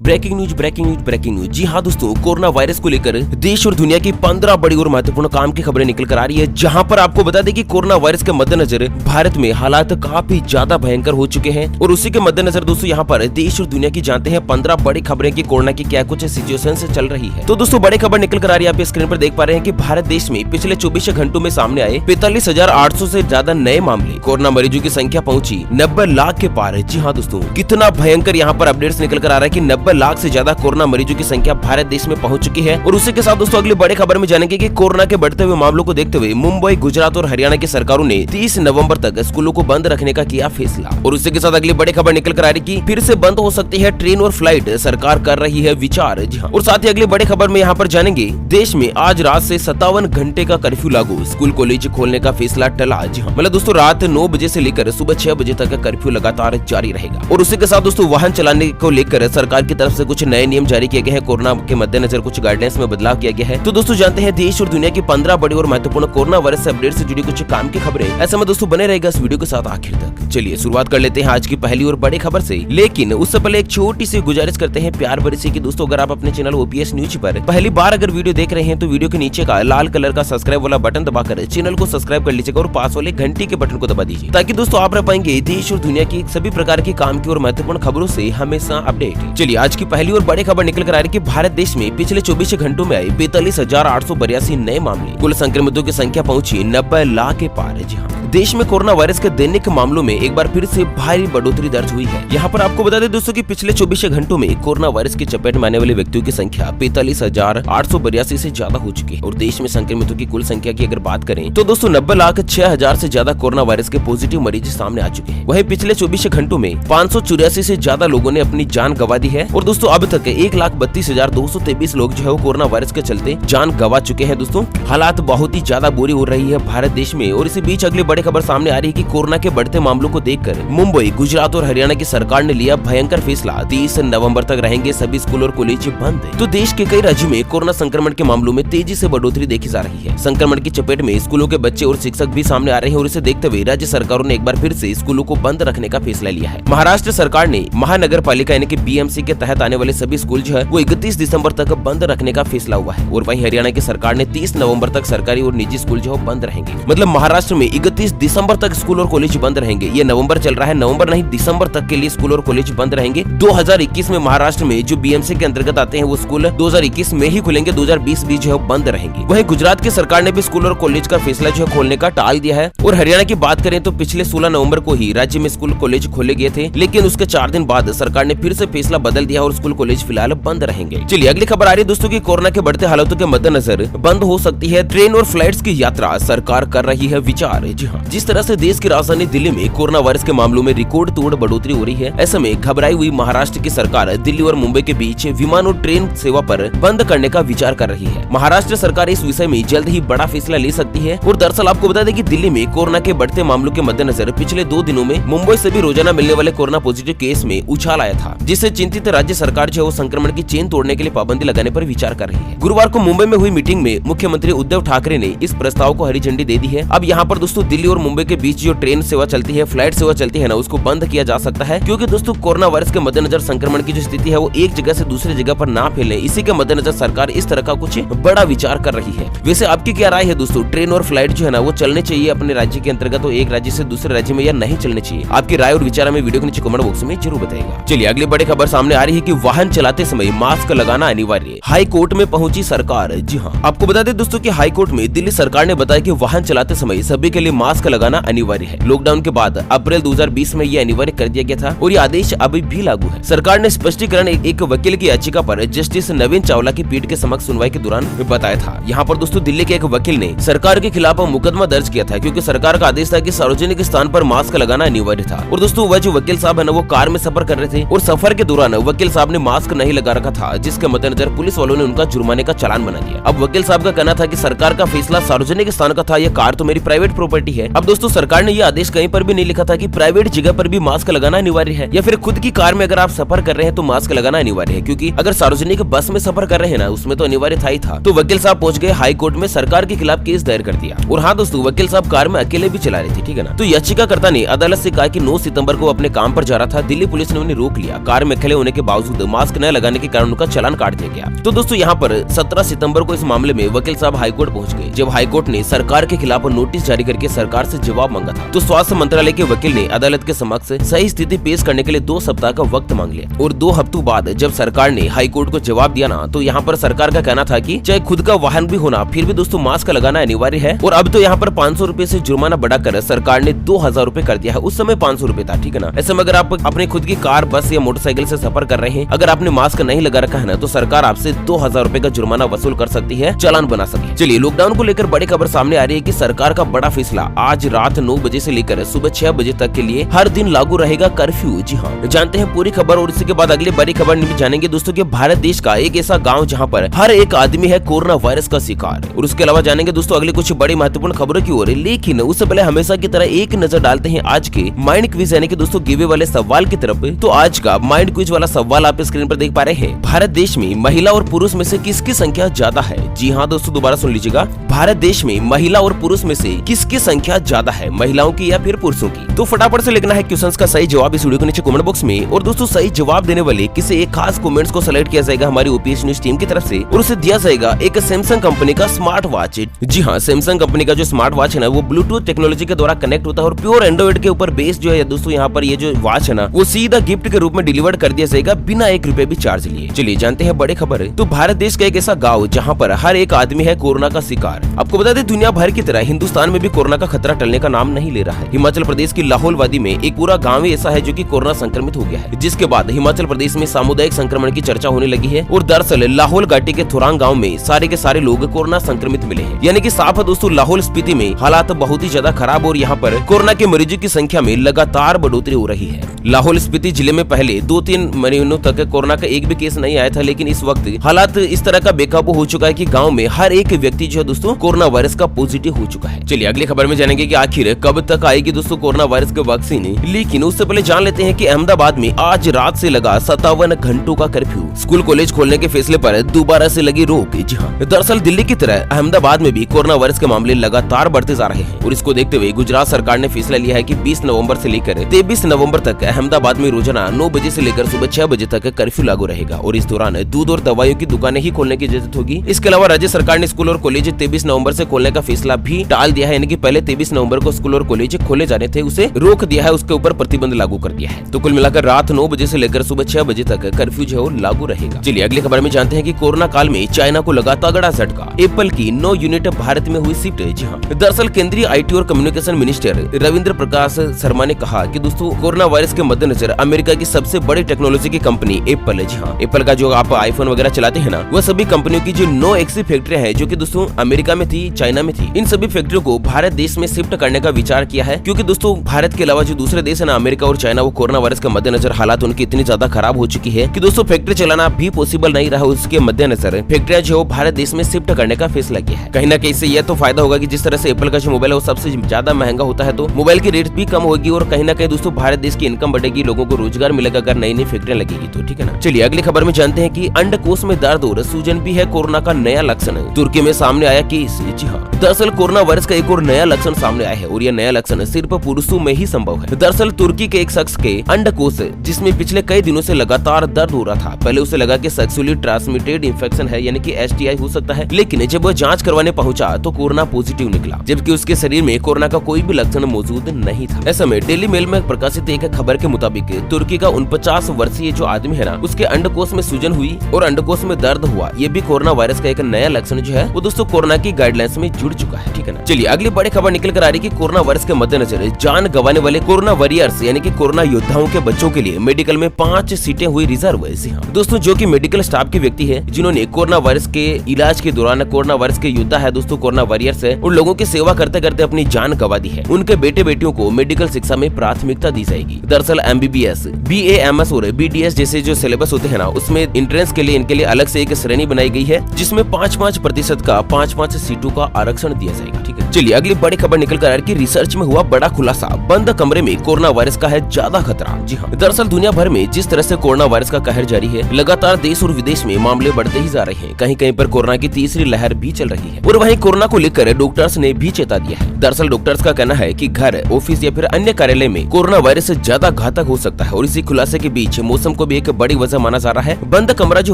Breaking news breaking news breaking news. जी हाँ दोस्तों, कोरोना वायरस को लेकर देश और दुनिया की 15 बड़ी और महत्वपूर्ण काम की खबरें निकल कर आ रही है, जहां पर आपको बता दें कि कोरोना वायरस के मद्देनजर भारत में हालात काफी ज्यादा भयंकर हो चुके हैं। और उसी के मद्देनजर दोस्तों यहाँ पर देश और दुनिया की जानते हैं 15 बड़ी खबरें की कोरोना की क्या कुछ सिचुएशन से चल रही है। तो दोस्तों बड़ी खबर निकल कर आ रही है, आप स्क्रीन पर देख पा रहे हैं कि भारत देश में पिछले 24 घंटों में सामने आए 45,800 से ज्यादा नए मामले। कोरोना मरीजों की संख्या पहुंची 90 लाख के पार। जी हाँ दोस्तों, कितना भयंकर यहाँ पर अपडेट्स निकल कर आ रहा है कि 90 लाख से ज्यादा कोरोना मरीजों की संख्या भारत देश में पहुंच चुकी है। और उसी के साथ दोस्तों अगली बड़ी खबर में जानेंगे कि कोरोना के बढ़ते हुए मामलों को देखते हुए मुंबई, गुजरात और हरियाणा की सरकारों ने 30 नवंबर तक स्कूलों को बंद रखने का किया फैसला। और उसी के साथ अगली बड़ी खबर निकल कर आ रही कि फिर से बंद हो सकती है ट्रेन और फ्लाइट, सरकार कर रही है विचार। जी हाँ, और साथ ही अगली बड़ी खबर में यहाँ पर जानेंगे देश में आज रात से 57 घंटे का कर्फ्यू लागू, स्कूल कॉलेज खोलने का फैसला टला। जी हाँ, मतलब दोस्तों रात 9 बजे से लेकर सुबह 6 बजे तक का कर्फ्यू लगातार जारी रहेगा। और उसी के साथ दोस्तों वाहन चलाने को लेकर सरकार की तरफ से कुछ नए नियम जारी किए गए हैं। कोरोना के मद्देनजर कुछ गाइडलाइंस में बदलाव किया गया है। तो दोस्तों जानते हैं देश और दुनिया की 15 बड़ी और महत्वपूर्ण कोरोना वायरस से अपडेट से जुड़ी कुछ काम की खबरें। ऐसे में दोस्तों बने रहेगा इस वीडियो के साथ आखिर तक। चलिए शुरुआत कर लेते हैं आज की पहली और बड़ी खबर से। लेकिन उससे पहले एक छोटी सी गुजारिश करते हैं प्यार भरी सी कि दोस्तों अगर आप अपने चैनल ओपीएस न्यूज पर पहली बार अगर वीडियो देख रहे हैं तो वीडियो के नीचे का लाल कलर का सब्सक्राइब वाला बटन दबाकर चैनल को सब्सक्राइब कर लीजिएगा और पास वाले घंटी के बटन को दबा दीजिए, ताकि दोस्तों आप रह पाएंगे देश और दुनिया की सभी प्रकार की काम की और महत्वपूर्ण खबरों से हमेशा अपडेट। चलिए आज की पहली और बड़ी खबर निकल कर आ रही है कि भारत देश में पिछले 24 घंटों में आए 45,882 नए मामले। कुल संक्रमितों की संख्या पहुंची 90 लाख के पार। जी हाँ, देश में कोरोना वायरस के दैनिक मामलों में एक बार फिर से भारी बढ़ोतरी दर्ज हुई है। यहाँ पर आपको बता दें दोस्तों कि पिछले 24 घंटों में कोरोना वायरस की चपेट में आने वाले व्यक्तियों की संख्या 45,882 से ज्यादा हो चुकी है। और देश में संक्रमितों की कुल संख्या की अगर बात करें तो दोस्तों 90,06,000 से ज्यादा कोरोना वायरस के पॉजिटिव मरीज सामने आ चुके हैं। वहीं पिछले 24 घंटों में 584 से ज्यादा लोगों ने अपनी जान गंवा दी है। और दोस्तों अब तक 1,32,223 लोग जो है वो कोरोना वायरस के चलते जान गंवा चुके हैं। दोस्तों हालात बहुत ही ज्यादा बुरी हो रही है भारत देश में। और इसी बीच अगली बड़ी खबर सामने आ रही है कि कोरोना के बढ़ते मामलों को देखकर मुंबई, गुजरात और हरियाणा की सरकार ने लिया भयंकर फैसला। 30 नवंबर तक रहेंगे सभी स्कूल और कॉलेज बंद। तो देश के कई राज्यों में कोरोना संक्रमण के मामलों में तेजी से बढ़ोतरी देखी जा रही है। संक्रमण की चपेट में स्कूलों के बच्चे और शिक्षक भी सामने आ रहे हैं। और इसे देखते हुए राज्य सरकारों ने एक बार फिर से स्कूलों को बंद रखने का फैसला लिया है। महाराष्ट्र सरकार ने महानगर पालिका यानी कि बीएमसी के तहत आने वाले सभी स्कूल जो है वो 31 दिसंबर तक बंद रखने का फैसला हुआ है। और वहीं हरियाणा की सरकार ने 30 नवंबर तक सरकारी और निजी स्कूल जो बंद रहेंगे। मतलब महाराष्ट्र में 31 दिसंबर तक स्कूल और कॉलेज बंद रहेंगे। ये नवंबर चल रहा है, नवंबर नहीं दिसंबर तक के लिए स्कूल और कॉलेज बंद रहेंगे। 2021 में महाराष्ट्र में जो बीएमसी के अंतर्गत आते हैं वो स्कूल 2021 में ही खुलेंगे, 2020 भी जो है बंद रहेंगे। वहीं गुजरात की सरकार ने भी स्कूल और कॉलेज का फैसला जो है खोलने का टाल दिया है। और हरियाणा की बात करें तो पिछले 16 नवंबर को ही राज्य में स्कूल कॉलेज खोले गए थे, लेकिन उसके 4 दिन बाद सरकार ने फिर से फैसला बदल दिया और स्कूल कॉलेज फिलहाल बंद रहेंगे। चलिए अगली खबर आ रही है दोस्तों की कोरोना के बढ़ते हालातों के मद्देनजर बंद हो सकती है ट्रेन और फ्लाइट्स की यात्रा, सरकार कर रही है विचार। जी हाँ, जिस तरह से देश की राजधानी दिल्ली में कोरोना वायरस के मामलों में रिकॉर्ड तोड़ बढ़ोतरी हो रही है, ऐसे में घबराई हुई महाराष्ट्र की सरकार दिल्ली और मुंबई के बीच विमान और ट्रेन सेवा पर बंद करने का विचार कर रही है। महाराष्ट्र सरकार इस विषय में जल्द ही बड़ा फैसला ले सकती है। और दरअसल आपको बता दें कि दिल्ली में कोरोना के बढ़ते मामलों के मद्देनजर पिछले 2 दिनों में मुंबई से भी रोजाना मिलने वाले कोरोना पॉजिटिव केस में उछाल आया था, जिससे चिंतित राज्य सरकार जो है संक्रमण की चेन तोड़ने के लिए पाबंदी लगाने पर विचार कर रही है। गुरुवार को मुंबई में हुई मीटिंग में मुख्यमंत्री उद्धव ठाकरे ने इस प्रस्ताव को हरी झंडी दे दी है। अब यहाँ पर दोस्तों दिल्ली और मुंबई के बीच जो ट्रेन सेवा चलती है, फ्लाइट सेवा चलती है ना, उसको बंद किया जा सकता है। क्योंकि दोस्तों कोरोना वायरस के मद्देनजर संक्रमण की जो स्थिति है वो एक जगह से दूसरी जगह पर ना फैले, इसी के मद्देनजर सरकार इस तरह का कुछ बड़ा विचार कर रही है। वैसे आपकी क्या राय है दोस्तों, ट्रेन और फ्लाइट जो है ना वो चलने चाहिए अपने राज्य के अंतर्गत तो एक राज्य से दूसरे राज्य में या नहीं चलने चाहिए? आपकी राय और विचार हमें वीडियो के नीचे कमेंट बॉक्स में जरूर बताइएगा। चलिए अगली बड़ी खबर सामने आ रही है कि वाहन चलाते समय मास्क लगाना अनिवार्य, हाई कोर्ट में पहुंची सरकार। जी हाँ, आपको बता दें दोस्तों कि हाई कोर्ट में दिल्ली सरकार ने बताया कि वाहन चलाते समय सभी के लिए मास्क लगाना अनिवार्य है। लॉकडाउन के बाद अप्रैल 2020 में ये अनिवार्य कर दिया गया था और ये आदेश अभी भी लागू है। सरकार ने स्पष्टीकरण एक वकील की याचिका पर जस्टिस नवीन चावला की पीठ के समक्ष सुनवाई के दौरान बताया था। यहाँ पर दोस्तों दिल्ली के एक वकील ने सरकार के खिलाफ मुकदमा दर्ज किया था, क्योंकि सरकार का आदेश था कि सार्वजनिक स्थान पर मास्क लगाना अनिवार्य था। और दोस्तों वह जो वकील साहब है ना वो कार में सफर कर रहे थे और सफर के दौरान वकील साहब ने मास्क नहीं लगा रखा था, जिसके मद्देनजर पुलिस वालों ने उनका जुर्माने का चालान बना दिया। अब वकील साहब का कहना था कि सरकार का फैसला सार्वजनिक स्थान का था, यह कार तो मेरी प्राइवेट प्रॉपर्टी है, है। अब दोस्तों सरकार ने ये आदेश कहीं पर भी नहीं लिखा था कि प्राइवेट जगह पर भी मास्क लगाना अनिवार्य है या फिर खुद की कार में अगर आप सफर कर रहे हैं तो मास्क लगाना अनिवार्य है, क्योंकि अगर सार्वजनिक बस में सफर कर रहे हैं ना उसमें तो अनिवार्य था ही था। तो वकील साहब पहुंच गए हाई कोर्ट में, सरकार के खिलाफ केस दायर कर दिया। और हाँ दोस्तों, वकील साहब कार में अकेले भी चला रहे थे, ठीक है ना। तो याचिकाकर्ता ने अदालत से कहा कि 9 सितंबर को अपने काम पर जा रहा था, दिल्ली पुलिस ने उन्हें रोक लिया। कार में खड़े होने के बावजूद मास्क न लगाने के कारण उनका चालान काट दिया गया। तो दोस्तों यहाँ पर 17 सितंबर को इस मामले में वकील साहब हाईकोर्ट पहुंच गए, जब हाईकोर्ट ने सरकार के खिलाफ नोटिस जारी करके सरकार से जवाब मांगा था। तो स्वास्थ्य मंत्रालय के वकील ने अदालत के समक्ष सही स्थिति पेश करने के लिए 2 सप्ताह का वक्त मांग लिया। और 2 हफ्तों बाद जब सरकार ने हाईकोर्ट को जवाब दिया ना, तो यहाँ पर सरकार का कहना था कि चाहे खुद का वाहन भी होना फिर भी दोस्तों मास्क लगाना अनिवार्य है। और अब तो यहाँ पर 500 रुपए से जुर्माना बढ़ाकर सरकार ने 2000 रुपए कर दिया है। उस समय 500 रुपए था, ठीक है ना। ऐसे में अगर आप अपने खुद की कार, बस या मोटरसाइकिल से सफर कर रहे हैं, अगर आपने मास्क नहीं लगा रखा है ना, तो सरकार आपसे 2000 रुपए का जुर्माना वसूल कर सकती है, चालान बना सकती है। चलिए, लॉकडाउन को लेकर बड़ी खबर सामने आ रही है कि सरकार का बड़ा फैसला, आज रात 9 बजे से लेकर सुबह 6 बजे तक के लिए हर दिन लागू रहेगा कर्फ्यू। जी हाँ, जानते हैं पूरी खबर और इसी के बाद अगली बड़ी खबर भी जानेंगे दोस्तों कि भारत देश का एक ऐसा गांव जहां पर हर एक आदमी है कोरोना वायरस का शिकार। और उसके अलावा जानेंगे दोस्तों अगली कुछ बड़ी महत्वपूर्ण खबरों की ओर। लेकिन उससे पहले हमेशा की तरह एक नजर डालते हैं आज के माइंड क्विज यानी कि दोस्तों गिवे वाले सवाल की तरफ। तो आज का माइंड क्विज वाला सवाल आप स्क्रीन पर देख पा रहे हैं। भारत देश में महिला और पुरुष में से किसकी संख्या ज्यादा है? जी हाँ दोस्तों, दोबारा सुन लीजिएगा, भारत देश में महिला और पुरुष में से किसकी संख्या ज्यादा है, महिलाओं की या फिर पुरुषों की? तो फटाफट से लिखना है क्वेश्चंस का सही जवाब इस वीडियो के नीचे कमेंट बॉक्स में। और दोस्तों सही जवाब देने वाले किसी एक खास कमेंट्स को सेलेक्ट किया जाएगा हमारी ओपीएस न्यूज टीम की तरफ से और उसे दिया जाएगा एक सैमसंग कंपनी का स्मार्ट वॉच। जी हाँ, सैमसंग कंपनी का जो स्मार्ट वॉच है ना, वो ब्लूटूथ टेक्नोलॉजी के द्वारा कनेक्ट होता है और प्योर एंड्रॉइड के ऊपर बेस जो है दोस्तों यहाँ पर ये जो वॉच है ना, वो सीधा गिफ्ट के रूप में डिलीवर कर दिया जाएगा बिना 1 रुपए भी चार्ज लिए। चलिए जानते हैं बड़ी खबर। तो भारत देश का एक ऐसा गाँव जहाँ पर हर एक आदमी है कोरोना का शिकार। आपको बता दें, दुनिया भर की तरह हिंदुस्तान में भी कोरोना का खतरा टलने का नाम नहीं ले रहा है। हिमाचल प्रदेश की लाहौल वादी में एक पूरा गाँव ऐसा है जो की कोरोना संक्रमित हो गया है, जिसके बाद हिमाचल प्रदेश में सामुदायिक संक्रमण की चर्चा होने लगी है। और दरअसल लाहौल घाटी के थुरांग गांव में सारे के सारे लोग कोरोना संक्रमित मिले हैं। यानी कि साफ है दोस्तों, लाहौल स्पीति में हालात बहुत ही ज्यादा खराब और यहाँ पर कोरोना के मरीजों की संख्या में लगातार बढ़ोतरी हो रही है। लाहौल स्पीति जिले में पहले 2-3 महीनों तक कोरोना का एक भी केस नहीं आया था, लेकिन इस वक्त हालात इस तरह का बेकाबू हो चुका है कि गाँव में हर एक व्यक्ति जो है दोस्तों कोरोना वायरस का पॉजिटिव हो चुका है। चलिए अगली खबर में जानेंगे कि आखिर कब तक आएगी दोस्तों कोरोना वायरस के वैक्सीन। लेकिन उससे पहले जान लेते हैं कि अहमदाबाद में आज रात से लगा 57 घंटों का कर्फ्यू। स्कूल कॉलेज खोलने के फैसले पर दोबारा से लगी रोक। जी हाँ, दरअसल दिल्ली की तरह अहमदाबाद में भी कोरोना वायरस के मामले लगातार बढ़ते जा रहे हैं और इसको देखते हुए गुजरात सरकार ने फैसला लिया है कि 20 नवंबर से लेकर 23 नवंबर तक अहमदाबाद में रोजाना 9 बजे से लेकर सुबह 6 बजे तक कर्फ्यू लागू रहेगा और इस दौरान दूध और दवाइयों की दुकानें ही खोलने की इजाजत होगी। इसके अलावा राज्य सरकार ने स्कूल और कॉलेज 23 नवंबर से खोलने का फैसला भी टाल दिया है, यानी कि पहले 23 नवंबर को स्कूल और कॉलेज खोले जाने थे, उसे रोक दिया है, उसके ऊपर प्रतिबंध लागू कर दिया है। तो कुल मिलाकर रात 9 बजे से लेकर सुबह 6 बजे तक कर्फ्यू जो है लागू रहेगा। चलिए अगली खबर में जानते हैं कि कोरोना काल में चाइना को लगा तगड़ा झटका, एप्पल की 9 यूनिट भारत में हुई शिफ्ट। जी हाँ, दरअसल केंद्रीय आईटी और कम्युनिकेशन मिनिस्टर रविंद्र प्रकाश शर्मा ने कहा कि दोस्तों कोरोना वायरस के मद्देनजर अमेरिका की सबसे बड़ी टेक्नोलॉजी की कंपनी एप्पल है। जी हाँ, एप्पल का जो आप आईफोन वगैरह चलाते हैं ना, वह सभी कंपनियों की जो 9 ऐसी फैक्ट्रियां हैं जो कि दोस्तों अमेरिका में थी, चाइना में थी, इन सभी फैक्ट्रियों को भारत देश में शिफ्ट करने का विचार किया है, क्योंकि दोस्तों भारत के अलावा जो दूसरे देश है ना, अमेरिका और चाइना, वो कोरोना वायरस के मद्देनजर हालात उनकी इतनी ज्यादा खराब हो चुकी है कि दोस्तों फैक्ट्री चलाना भी पॉसिबल नहीं रहा। उसके मद्देनजर फैक्ट्रियां जो भारत देश में शिफ्ट करने का फैसला किया है। कहीं ना कहीं से यह तो फायदा होगा कि जिस तरह से एप्पल का जो मोबाइल है वो सबसे ज्यादा महंगा होता है, तो मोबाइल की रेट भी कम होगी और कहीं ना कहीं दोस्तों भारत देश की इनकम बढ़ेगी, लोगों को रोजगार मिलेगा अगर नई नई फैक्ट्रियां लगेगी तो, ठीक है ना। चलिए अगली खबर में जानते हैं कि अंडकोश में दर्द और सूजन भी है कोरोना का नया लक्षण। तुर्की में सामने आया केस। जी हाँ, दरअसल कोरोना वायरस का एक और नया लक्षण सामने आया है और यह नया लक्षण सिर्फ पुरुषों में ही संभव है। दरअसल तुर्की के एक शख्स के अंडकोश जिसमें पिछले कई दिनों से लगातार दर्द हो रहा था, पहले उसे लगा कि सेक्सुअली ट्रांसमिटेड इंफेक्शन है, यानी कि एसटीआई हो सकता है, लेकिन जब वह जांच करवाने पहुंचा तो कोरोना पॉजिटिव निकला, जबकि उसके शरीर में कोरोना का कोई भी लक्षण मौजूद नहीं था। ऐसे में डेली मेल में प्रकाशित एक खबर के मुताबिक तुर्की का 49 वर्षीय जो आदमी है ना, उसके अंडकोश में सूजन हुई और अंडकोश में दर्द हुआ। ये भी कोरोना वायरस का एक नया लक्षण जो है वो दोस्तों कोरोना की गाइडलाइंस में जुड़ चुका है, ठीक है ना। चलिए अगली बड़ी खबर निकल कर आ रही है कि कोरोना वायरस के मद्देनजर जान गंवाने वाले कोरोना वॉरियर्स यानी कि कोरोना योद्धाओं के बच्चों के लिए मेडिकल में 5 सीटें हुई रिजर्व। दोस्तों जो कि मेडिकल स्टाफ के व्यक्ति है जिन्होंने कोरोना वायरस के इलाज के दौरान कोरोना वायरस के योद्धा है दोस्तों, कोरोना वॉरियर्स है, और लोगों की सेवा करते करते अपनी जान गंवा दी है, उनके बेटे बेटियों को मेडिकल शिक्षा में प्राथमिकता दी जाएगी। दरअसल MBBS, BAMS और BDS जैसे जो सिलेबस होते हैं ना, उसमें एंट्रेंस के लिए इनके लिए अलग से एक श्रेणी बनाई गई है जिसमें 5-5% का 5-5 सीटों का आरक्षण दिया जाएगा, ठीक है। चलिए अगली बड़ी खबर निकल कर आ रही है कि रिसर्च में हुआ बड़ा खुलासा, बंद कमरे में कोरोना वायरस का है ज्यादा खतरा। जी हाँ, दरअसल दुनिया भर में जिस तरह से कोरोना वायरस का कहर जारी है, लगातार देश और विदेश में मामले बढ़ते ही जा रहे हैं। कहीं कहीं पर कोरोना की तीसरी लहर भी चल रही है और वहीं कोरोना को लेकर डॉक्टर्स ने भी चेता दिया है। दरअसल डॉक्टर्स का कहना है कि घर, ऑफिस या फिर अन्य कार्यालय में कोरोना वायरस से ज्यादा घातक हो सकता है और इसी खुलासे के बीच मौसम को भी एक बड़ी वजह माना जा रहा है। बंद कमरा जो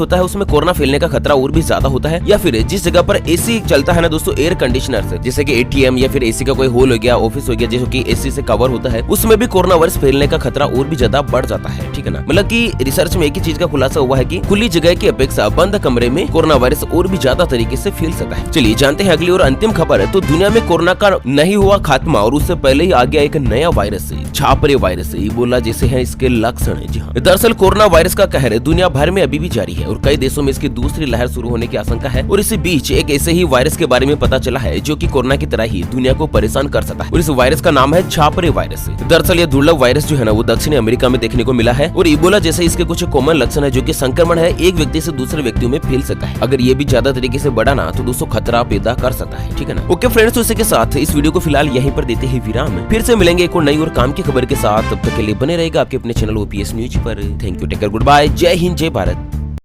होता है उसमें कोरोना फैलने का खतरा और भी ज्यादा होता है, या फिर जिस जगह पर एसी चलता है ना दोस्तों, एयर कंडीशनर से, जैसे कि एटीएम या फिर एसी का कोई होल हो गया, ऑफिस हो गया, जो कि एसी से कवर होता है, उसमें भी कोरोना वायरस फैलने का खतरा और भी ज्यादा बढ़ जाता है। ठीक है ना, मतलब कि रिसर्च में एक ही चीज का खुलासा हुआ है कि खुली जगह की अपेक्षा बंद कमरे में कोरोना वायरस और भी ज्यादा तरीके से फैल सकता है। चलिए जानते हैं अगली और अंतिम खबर। तो दुनिया में कोरोना का नहीं हुआ खात्मा और उससे पहले ही आ गया एक नया वायरस, छापरे वायरस, इबोला जैसे हैं इसके लक्षण। जी हाँ, दरअसल कोरोना वायरस का कहर दुनिया भर में अभी भी जारी है और कई देशों में इसकी दूसरी लहर शुरू होने की आशंका है। और इसी बीच एक ऐसे ही वायरस के बारे में पता चला है जो कि कोरोना की तरह ही दुनिया को परेशान कर सकता है और इस वायरस का नाम है छापरे वायरस। दरअसल ये दुर्लभ वायरस जो है ना वो दक्षिणी अमेरिका में देखने को मिला है और इबोला जैसे इसके कुछ कॉमन लक्षण है, जो कि संक्रमण है एक व्यक्ति से दूसरे व्यक्तियों में फैल सकता है। अगर ये भी ज्यादा तरीके से बढ़ा ना तो दोस्तों खतरा पैदा कर सकता है। ठीक है ना। ओके फ्रेंड्स, तो इसी के साथ इस वीडियो को फिलहाल यहीं पर देते हैं विराम। फिर से मिलेंगे एक और नई और काम की खबर के साथ। तब तक के लिए बने रहेगा आपके अपने चैनल ओपीएस न्यूज पर। Thank you, take care, good bye, जय हिंद, जय भारत।